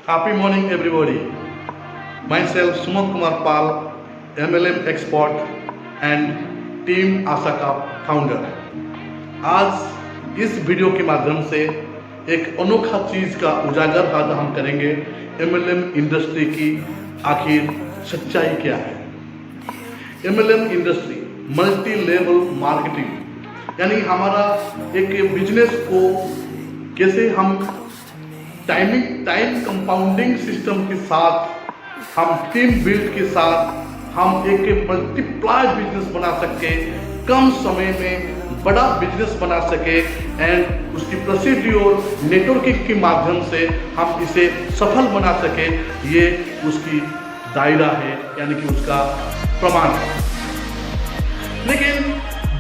Happy morning, everybody. Myself, Sumant Kumar Pal, MLM expert and Team आशा का founder. आज इस video के माध्यम से एक अनोखा चीज का उजागर आज हम करेंगे। MLM इंडस्ट्री की आखिर सच्चाई क्या है। MLM industry multi level marketing, यानी हमारा एक बिजनेस को कैसे हम टाइम कंपाउंडिंग सिस्टम के साथ, हम टीम बिल्ड के साथ हम एक मल्टीप्लाई बिजनेस बना सके, कम समय में बड़ा बिजनेस बना सके एंड उसकी प्रोसीड्यूर नेटवर्किंग के माध्यम से हम इसे सफल बना सके, ये उसकी दायरा है, यानी कि उसका प्रमाण है। लेकिन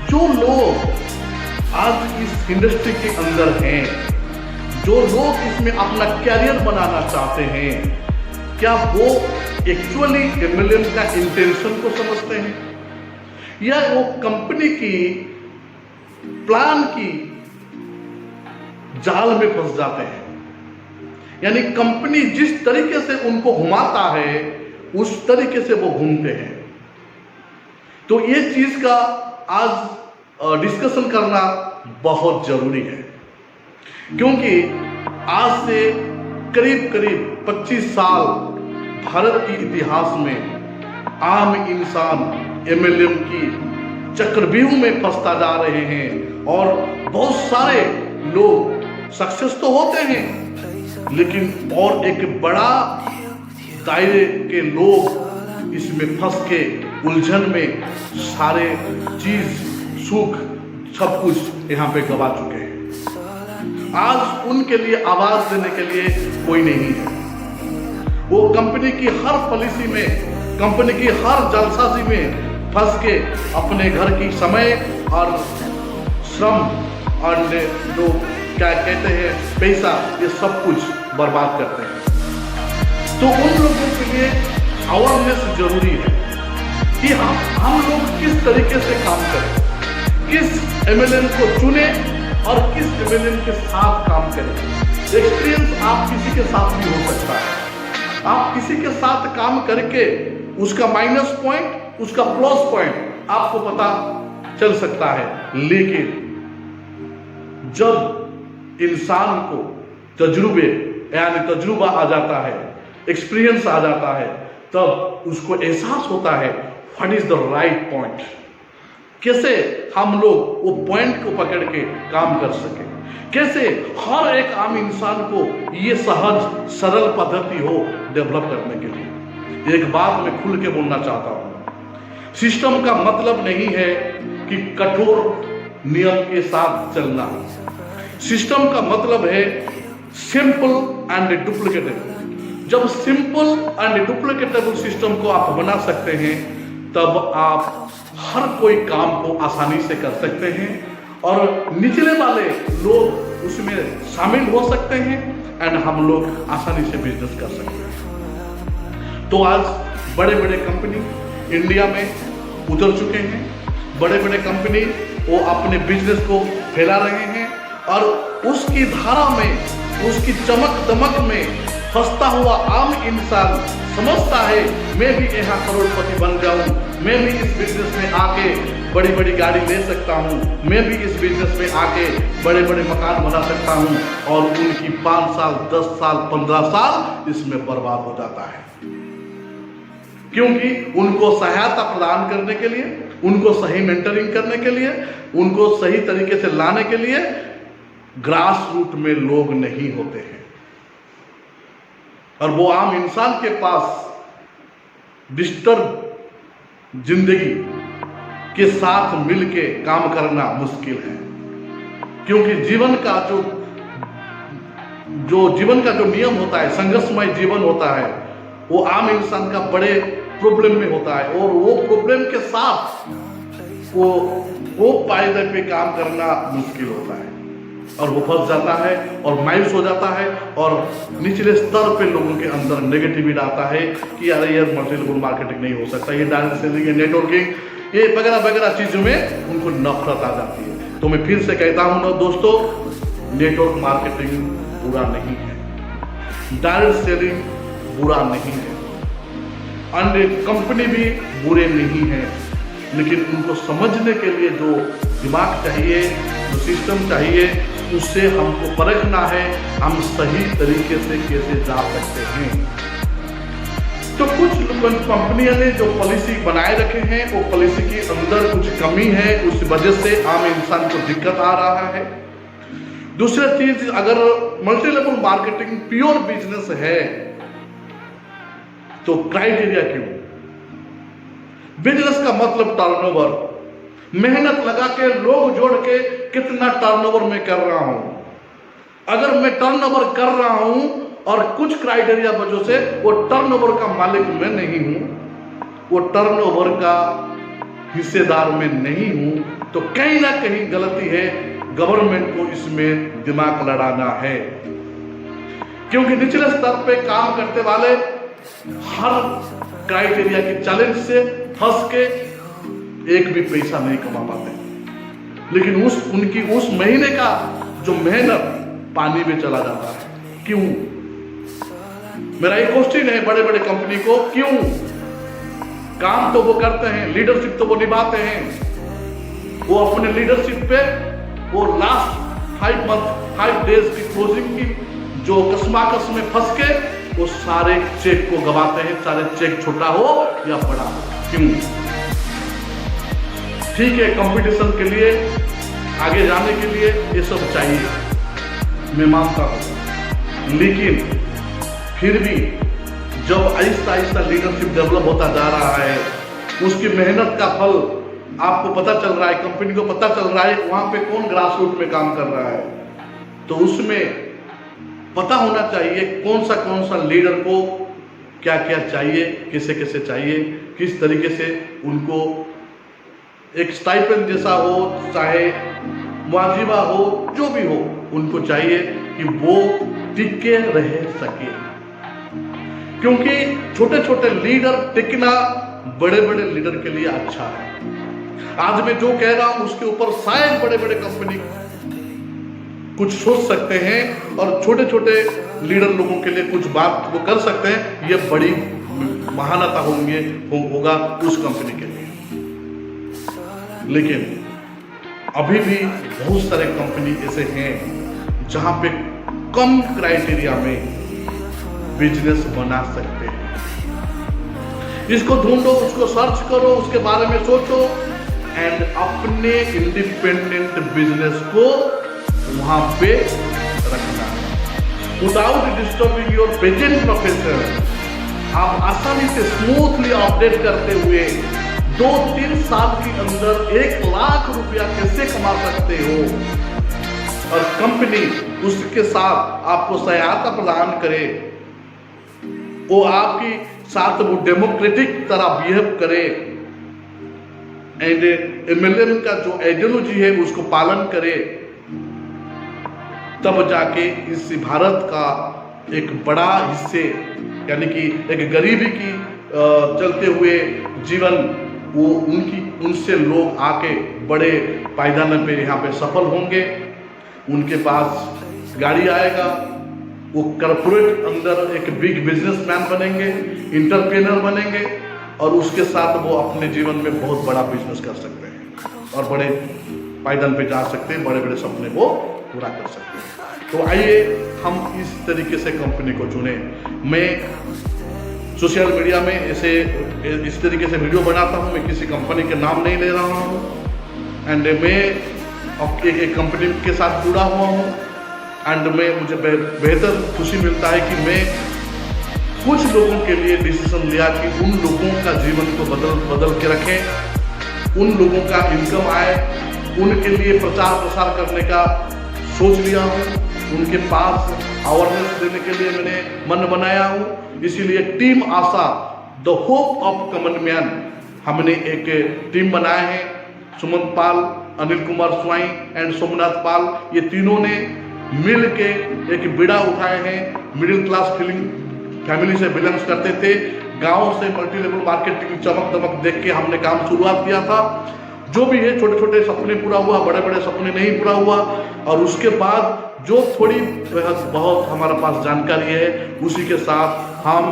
जो लोग आज इस इंडस्ट्री के अंदर हैं, जो लोग इसमें अपना कैरियर बनाना चाहते हैं, क्या वो एक्चुअली MLM का इंटेंशन को समझते हैं, या वो कंपनी की प्लान की जाल में फंस जाते हैं? यानी कंपनी जिस तरीके से उनको घुमाता है उस तरीके से वो घूमते हैं। तो ये चीज का आज डिस्कशन करना बहुत जरूरी है, क्योंकि आज से करीब 25 साल भारत के इतिहास में आम इंसान MLM की चक्रव्यूह में फंसता जा रहे हैं और बहुत सारे लोग सक्सेस तो होते हैं, लेकिन और एक बड़ा दायरे के लोग इसमें फंस के उलझन में सारे चीज सुख सब कुछ यहाँ पे गवा चुके हैं। आज उनके लिए आवाज देने के लिए कोई नहीं है। वो कंपनी की हर पॉलिसी में, कंपनी की हर जलसाजी में फंस के अपने घर की समय और श्रम और जो क्या कहते हैं पैसा, ये सब कुछ बर्बाद करते हैं। तो उन लोगों के लिए अवेयरनेस जरूरी है कि हम लोग किस तरीके से काम करें, किस MLM को चुने और किस MLM के साथ काम करें। एक्सपीरियंस आप किसी के साथ भी हो सकता है। आप किसी के साथ काम करके उसका माइनस पॉइंट, उसका प्लस पॉइंट आपको पता चल सकता है, लेकिन जब इंसान को तजुर्बा आ जाता है, एक्सपीरियंस आ जाता है, तब उसको एहसास होता है what is the right point, कैसे हम लोग वो पॉइंट को पकड़ के काम कर सके, कैसे हर एक आम इंसान को ये सहज सरल पद्धति हो डेवलप करने के लिए। एक बात मैं खुल के बोलना चाहता हूं, सिस्टम का मतलब नहीं है कि कठोर नियम के साथ चलना। सिस्टम का मतलब है सिंपल एंड डुप्लीकेटेबल। जब सिंपल एंड डुप्लीकेटेबल सिस्टम को आप बना सकते हैं, तब आप हर कोई काम को आसानी से कर सकते हैं और निचले वाले लोग उसमें शामिल हो सकते हैं एंड हम लोग आसानी से बिजनेस कर सकते हैं। तो आज बड़े बड़े कंपनी इंडिया में उतर चुके हैं, बड़े बड़े कंपनी वो अपने बिजनेस को फैला रहे हैं और उसकी धारा में, उसकी चमक दमक में फंसता हुआ आम इंसान समझता है मैं भी यहाँ करोड़पति बन जाऊं, मैं भी इस बिजनेस में आके बड़ी बड़ी गाड़ी ले सकता हूँ, मैं भी इस बिजनेस में आके बड़े बड़े मकान बना सकता हूँ, और उनकी 5 साल 10 साल 15 साल इसमें बर्बाद हो जाता है। क्योंकि उनको सहायता प्रदान करने के लिए, उनको सही मेंटरिंग करने के लिए, उनको सही तरीके से लाने के लिए ग्रास रूट में लोग नहीं होते हैं, और वो आम इंसान के पास डिस्टर्ब जिंदगी के साथ मिलके काम करना मुश्किल है। क्योंकि जीवन का जो नियम होता है, संघर्षमय जीवन होता है, वो आम इंसान का बड़े प्रॉब्लम में होता है, और वो प्रॉब्लम के साथ वो पायदे पे काम करना मुश्किल होता है, और वो फंस जाता है और मायूस हो जाता है, और निचले स्तर पे लोगों के अंदर नेगेटिविटी आता है कि अरे यार मल्टीलेवल मार्केटिंग नहीं हो सकता, ये डायरेक्ट सेलिंग, नेटवर्किंग, ये वगैरह वगैरह चीजों में उनको नफरत आ जाती है। तो मैं फिर से कहता हूं ना दोस्तों, नेटवर्क मार्केटिंग बुरा नहीं है। डायरेक्ट सेलिंग बुरा नहीं है, अन्य कंपनी भी बुरे नहीं है, लेकिन उनको समझने के लिए जो दिमाग चाहिए, जो सिस्टम चाहिए, उससे हमको परखना है हम सही तरीके से कैसे जा सकते हैं। तो कुछ कंपनियों ने जो पॉलिसी बनाए रखे हैं वो पॉलिसी के अंदर कुछ कमी है, उस वजह से आम इंसान को दिक्कत आ रहा है। दूसरा चीज, अगर multi level marketing pure business है तो क्राइटेरिया क्यों? बिजनेस का मतलब टर्नओवर, मेहनत लगा के लोग जोड़ के कितना टर्नओवर मैं कर रहा हूं। अगर मैं टर्नओवर कर रहा हूं और कुछ क्राइटेरिया वजह से वो टर्नओवर का मालिक मैं नहीं हूं, वो टर्नओवर का हिस्सेदार मैं नहीं हूं, तो कहीं ना कहीं गलती है। गवर्नमेंट को इसमें दिमाग लड़ाना है, क्योंकि निचले स्तर पे काम करते वाले हर क्राइटेरिया के चैलेंज से फंस के एक भी पैसा नहीं कमा पाते, लेकिन उनकी उस महीने का जो मेहनत पानी में चला जाता है। क्यों? मेरा एक क्वेश्चन है बड़े बड़े कंपनी को, क्यों? काम तो वो करते हैं, लीडरशिप तो वो निभाते हैं, वो अपने लीडरशिप पे वो लास्ट 5 डेज की क्लोजिंग की जो कस्माकस में फंस के वो सारे चेक को गवाते हैं, सारे चेक छोटा हो या बड़ा हो। क्यों? ठीक है, कंपटीशन के लिए, आगे जाने के लिए ये सब चाहिए, मैं मानता हूं, लेकिन फिर भी जब आहिस्ता आहिस्ता लीडरशिप डेवलप होता जा रहा है, उसकी मेहनत का फल आपको पता चल रहा है, कंपनी को पता चल रहा है वहां पे कौन ग्रास रूट में काम कर रहा है, तो उसमें पता होना चाहिए कौन सा लीडर को क्या क्या चाहिए, कैसे कैसे चाहिए, किस तरीके से उनको एक स्टाइपेंड जैसा हो, चाहे मुआवजा हो, जो भी हो, उनको चाहिए कि वो टिके रह सके। क्योंकि छोटे छोटे लीडर टिकना बड़े बड़े लीडर के लिए अच्छा है। आज मैं जो कह रहा हूं उसके ऊपर शायद बड़े बड़े कंपनी कुछ सोच सकते हैं और छोटे छोटे लीडर लोगों के लिए कुछ बात वो कर सकते हैं, ये बड़ी महानता होगा उस कंपनी के लिए। लेकिन अभी भी बहुत सारे कंपनी ऐसे हैं जहां पे कम क्राइटेरिया में बिजनेस बना सकते हैं। इसको ढूंढो, उसको सर्च करो, उसके बारे में सोचो एंड अपने इंडिपेंडेंट बिजनेस को वहां पे रखना without disturbing your present profession. आप आसानी से स्मूथली अपडेट करते हुए 2-3 साल के अंदर 1 लाख रुपया कैसे कमा सकते हो, और कंपनी उसके साथ आपको सहायता प्रदान करे, वो आपकी साथ वो डेमोक्रेटिक तरह बिहेव करे एंड MLM का जो आइडियोलॉजी है उसको पालन करे, तब जाके इस भारत का एक बड़ा हिस्से यानी कि एक गरीबी की चलते हुए जीवन वो उनसे लोग आके बड़े पायदान पे यहाँ पे सफल होंगे। उनके पास गाड़ी आएगा, वो कॉर्पोरेट अंदर एक बिग बिजनेसमैन बनेंगे, इंटरप्रेन्योर बनेंगे, और उसके साथ वो अपने जीवन में बहुत बड़ा बिजनेस कर सकते हैं और बड़े पायदान पे जा सकते हैं, बड़े बड़े सपने वो पूरा कर सकते हैं। तो आइए हम इस तरीके से कंपनी को चुने। मैं सोशल मीडिया में ऐसे इस तरीके से वीडियो बनाता हूँ, मैं किसी कंपनी के नाम नहीं ले रहा हूँ, एंड मैं एक कंपनी के साथ जुड़ा हुआ हूँ, एंड मुझे बेहतर खुशी मिलता है कि मैं कुछ लोगों के लिए डिसीजन लिया कि उन लोगों का जीवन को बदल के रखें, उन लोगों का इनकम आए, उनके लिए प्रचार प्रसार करने का सोच लिया हूँ, उनके पास अवेयरनेस देने के लिए मैंने मन बनाया हूँ। इसीलिए team Asha the hope of common man हमने एक टीम बनाए हैं। सुमंत पाल, अनिल कुमार स्वाई एंड सोमनाथ पाल, ये तीनों ने मिल के एक बीड़ा उठाए हैं। मिडिल क्लास फैमिली से बिलोंग्स करते थे, गांव से मल्टी लेवल मार्केटिंग चमक दमक देख के हमने काम शुरुआत किया था। जो भी है, छोटे छोटे सपने पूरा हुआ, बड़े बड़े सपने नहीं पूरा हुआ। और उसके बाद जो थोड़ी बहुत हमारे पास जानकारी है, उसी के साथ हम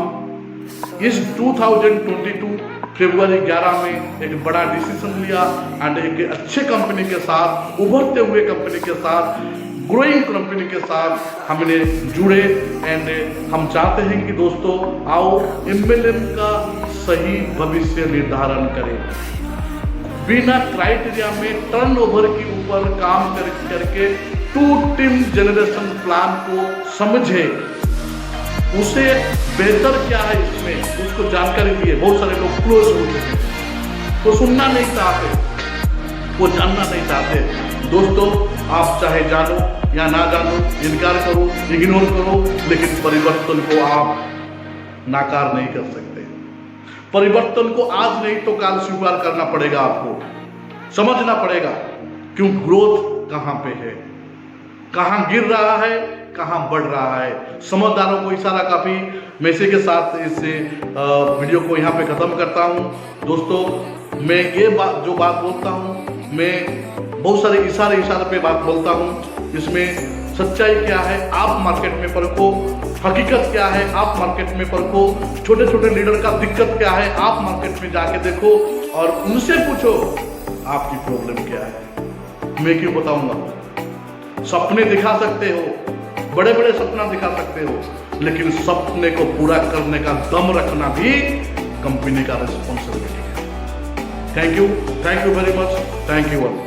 इस 2022 फरवरी 11 में एक बड़ा डिसीजन लिया एंड एक अच्छे कंपनी के साथ, उभरते हुए कंपनी के साथ, ग्रोइंग कंपनी के साथ हमने जुड़े। एंड हम चाहते हैं कि दोस्तों आओ MLM का सही भविष्य निर्धारण करें, बिना क्राइटेरिया में टर्नओवर के ऊपर काम करके 2 टीम जनरेशन प्लान को समझे, उसे बेहतर क्या है इसमें उसको जानकारी दिए। बहुत सारे लोग क्लोज हो चुके हैं, वो सुनना नहीं चाहते, वो जानना नहीं चाहते। दोस्तों आप चाहे जानो या ना जानो, इनकार करो, इग्नोर करो, लेकिन परिवर्तन को आप नाकार नहीं कर सकते। परिवर्तन को आज नहीं तो कल स्वीकार करना पड़ेगा, आपको समझना पड़ेगा क्यों ग्रोथ कहां पे है, कहां गिर रहा है, कहां बढ़ रहा है। समझदारों को इशारा काफी मैसेज के साथ इस वीडियो को यहां पे खत्म करता हूं। दोस्तों मैं ये जो बात बोलता हूं, मैं बहुत सारे इशारे पे बात बोलता हूं। इसमें सच्चाई क्या है आप मार्केट में परखो, हकीकत क्या है आप मार्केट में परखो, छोटे छोटे लीडर का दिक्कत क्या है आप मार्केट में जाके देखो और उनसे पूछो आपकी प्रॉब्लम क्या है। मैं क्यों बताऊंगा? सपने दिखा सकते हो, बड़े बड़े सपना दिखा सकते हो, लेकिन सपने को पूरा करने का दम रखना भी कंपनी का रिस्पॉन्सिबिलिटी है। Thank you very much, thank you all.